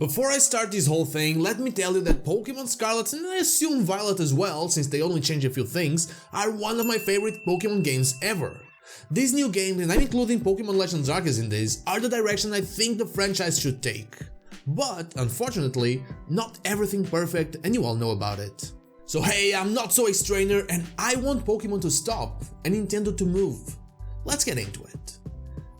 Before I start this whole thing, let me tell you that Pokémon Scarlet, and I assume Violet as well, since they only change a few things, are one of my favorite Pokémon games ever. These new games, and I'm including Pokémon Legends Arceus in this, are the direction I think the franchise should take. But, unfortunately, not everything perfect, and you all know about it. So hey, I'm not so X-Trainer, and I want Pokémon to stop, and Nintendo to move. Let's get into it.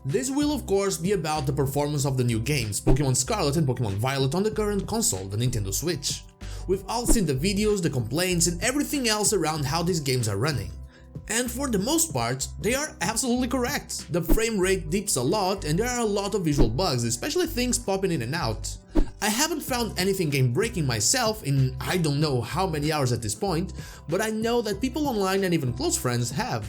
This will of course be about the performance of the new games, Pokémon Scarlet and Pokémon Violet on the current console, the Nintendo Switch. We've all seen the videos, the complaints and everything else around how these games are running. And for the most part, they are absolutely correct. The frame rate dips a lot and there are a lot of visual bugs, especially things popping in and out. I haven't found anything game breaking myself in I don't know how many hours at this point, but I know that people online and even close friends have.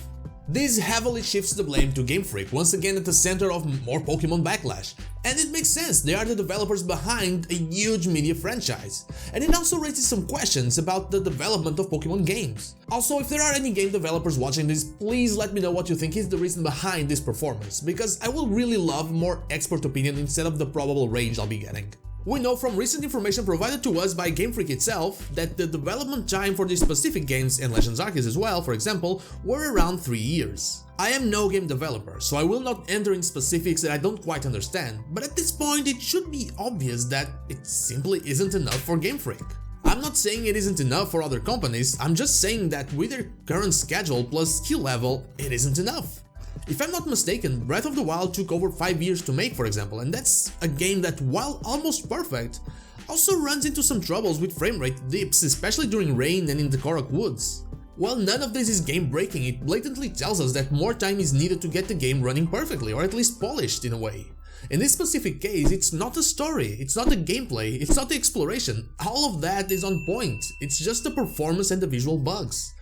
This heavily shifts the blame to Gamefreak, once again at the center of more Pokémon backlash. And it makes sense, they are the developers behind a huge media franchise. And it also raises some questions about the development of Pokémon games. Also, if there are any game developers watching this, please let me know what you think is the reason behind this performance, because I will really love more expert opinion instead of the probable rage I'll be getting. We know from recent information provided to us by Gamefreak itself that the development time for these specific games, and Legends Arceus as well, for example, were around 3 years. I am no game developer, so I will not enter in specifics that I don't quite understand, but at this point it should be obvious that it simply isn't enough for Gamefreak. I'm not saying it isn't enough for other companies, I'm just saying that with their current schedule plus skill level, it isn't enough. If I'm not mistaken, Breath of the Wild took over 5 years to make, for example, and that's a game that, while almost perfect, also runs into some troubles with frame rate dips, especially during rain and in the Korok Woods. While none of this is game breaking, it blatantly tells us that more time is needed to get the game running perfectly, or at least polished in a way. In this specific case, it's not the story, it's not the gameplay, it's not the exploration, all of that is on point, it's just the performance and the visual bugs.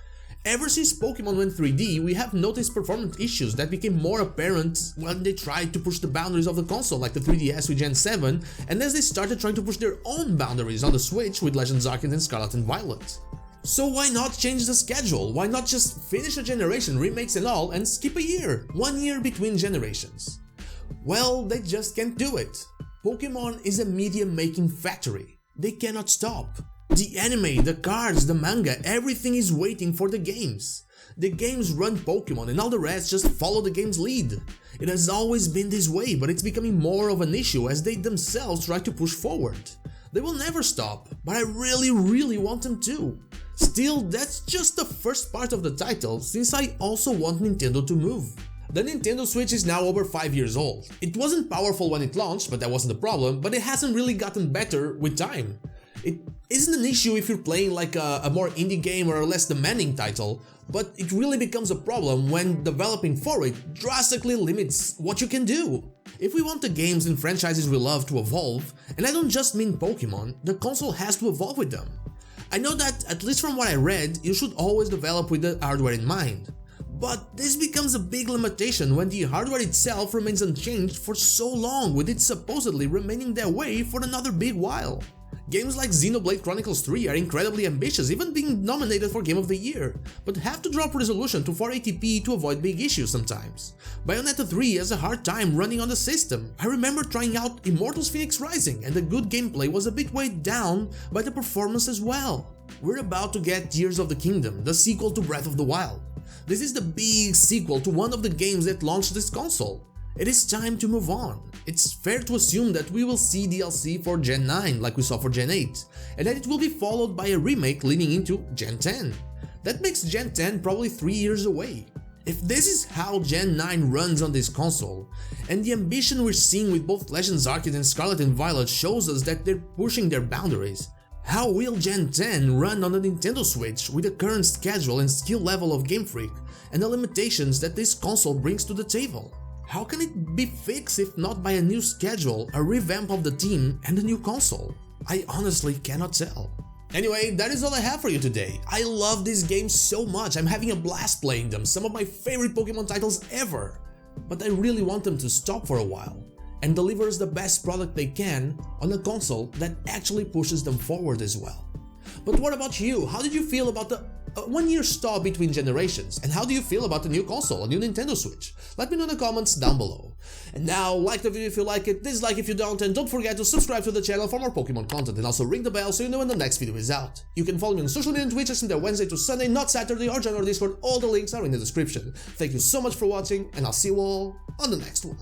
Ever since Pokémon went 3D, we have noticed performance issues that became more apparent when they tried to push the boundaries of the console, like the 3DS with Gen 7, and as they started trying to push their own boundaries on the Switch with Legends Arceus and Scarlet and Violet. So why not change the schedule? Why not just finish a generation, remakes and all, and skip a year? 1 year between generations? Well, they just can't do it. Pokémon is a media making factory. They cannot stop. The anime, the cards, the manga, everything is waiting for the games. The games run Pokémon and all the rest just follow the game's lead. It has always been this way, but it's becoming more of an issue as they themselves try to push forward. They will never stop, but I really want them to. Still, that's just the first part of the title, since I also want Nintendo to move. The Nintendo Switch is now over 5 years old. It wasn't powerful when it launched, but that wasn't the problem, but it hasn't really gotten better with time. It isn't an issue if you're playing like a more indie game or a less demanding title, but it really becomes a problem when developing for it drastically limits what you can do. If we want the games and franchises we love to evolve, and I don't just mean Pokémon, the console has to evolve with them. I know that, at least from what I read, you should always develop with the hardware in mind. But this becomes a big limitation when the hardware itself remains unchanged for so long, with it supposedly remaining that way for another big while. Games like Xenoblade Chronicles 3 are incredibly ambitious, even being nominated for Game of the Year, but have to drop resolution to 480p to avoid big issues sometimes. Bayonetta 3 has a hard time running on the system. I remember trying out Immortals Phoenix Rising, and the good gameplay was a bit weighed down by the performance as well. We're about to get Tears of the Kingdom, the sequel to Breath of the Wild. This is the big sequel to one of the games that launched this console. It is time to move on. It's fair to assume that we will see DLC for Gen 9 like we saw for Gen 8, and that it will be followed by a remake leading into Gen 10. That makes Gen 10 probably 3 years away. If this is how Gen 9 runs on this console, and the ambition we're seeing with both Legends Arceus and Scarlet and Violet shows us that they're pushing their boundaries, how will Gen 10 run on the Nintendo Switch with the current schedule and skill level of Gamefreak and the limitations that this console brings to the table? How can it be fixed if not by a new schedule, a revamp of the team, and a new console? I honestly cannot tell. Anyway, that is all I have for you today. I love these games so much, I'm having a blast playing them, some of my favorite Pokémon titles ever. But I really want them to stop for a while, and deliver us the best product they can on a console that actually pushes them forward as well. But what about you? How did you feel about the a 1-year stop between generations, and how do you feel about the new console, a new Nintendo Switch? Let me know in the comments down below. And now, like the video if you like it, dislike if you don't, and don't forget to subscribe to the channel for more Pokemon content, and also ring the bell so you know when the next video is out. You can follow me on social media and Twitch from Wednesday to Sunday, not Saturday, or join our Discord. All the links are in the description. Thank you so much for watching, and I'll see you all on the next one.